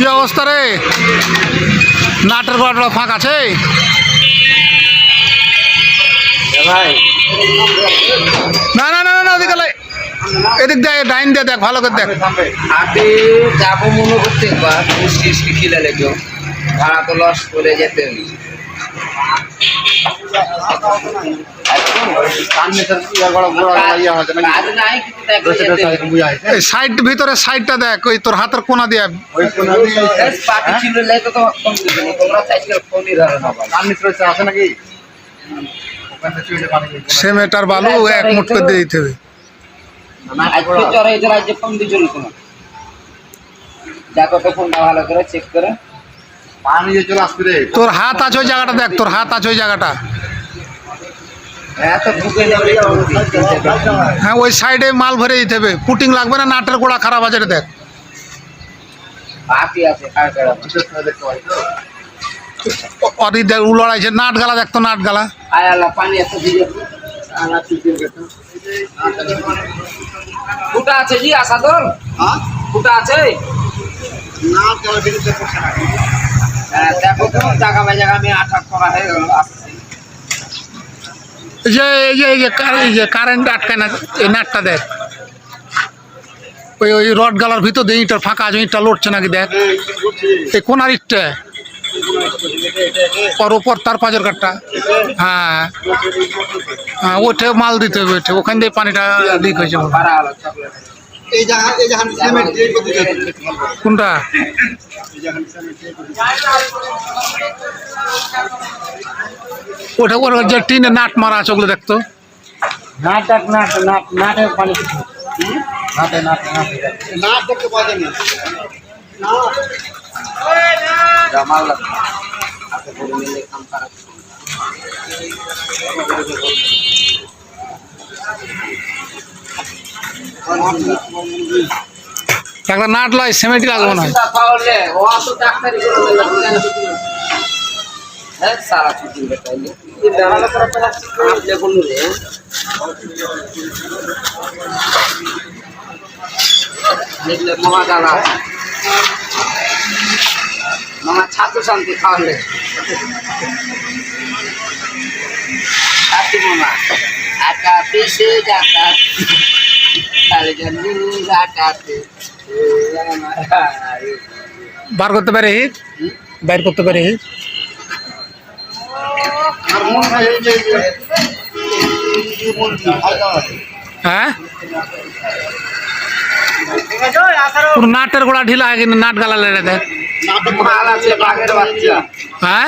কি অবস্থা রে? নাটের গড়া ফাঁক আছে না না না না ওদিকে এদিক দেখ, ডাইন দিয়ে দেখ, ভালো করে দেখ। হাতে যাবো মনে করতে একবার খিলে লেগে ভাড়া তো লস করে যেতে সাইড ভিতরে সাইডটা দেখ, ওই তোর হাতের কোনা দিয়ে সিমেন্টার বালু এক মুঠ করে দিয়ে দিতে হবে। তোর হাত আছে ওই জায়গাটা দেখ, তোর হাত আছে ওই জায়গাটা। হ্যাঁ ওই সাইডে মাল ভরে দিতে হবে, পুটিং লাগবে না, নাটের গোড়া খারাপ আছে দেখ। উলড়াইছে নাট গালা দেখতো, নাট গালা ফুটা আছে জি আসাদর, ফুটা আছে দেখো তো জায়গা বাই জায়গা আমি আঠাক করা হয়ে গেল। এই যে কারেন্ট আটকায় না, এই নাটটা দেখ, ওই রড গালার ভিতর দিয়ে ইঁটার ফাঁকা আছে, ইঁটটা লড়ছে নাকি দেখ, এই কোনার ইটটা ওর ওপর তার পাঁচের কাঠটা। হ্যাঁ হ্যাঁ ওঠে মাল দিতে হবে, ওঠে ওখান দিয়ে পানিটা লিক হয়েছে। কোনটা? ওটা ওর যে টিনে নাট মারা আছে ওগুলো দেখতো। একটা নাট লয় সিমেন্ট লাগবে না। সারা ছুটি মামা দাদা মামা ছাত্র শান্তি খাওয়ালে মামা আটা পিসে ডাকাত বার করতে পারে, বাইর করতে পারে। হ্যাঁ নাটের গোড়া ঢিলা হয় কিন্তু নাট গালা লেড়ে দেখ। হ্যাঁ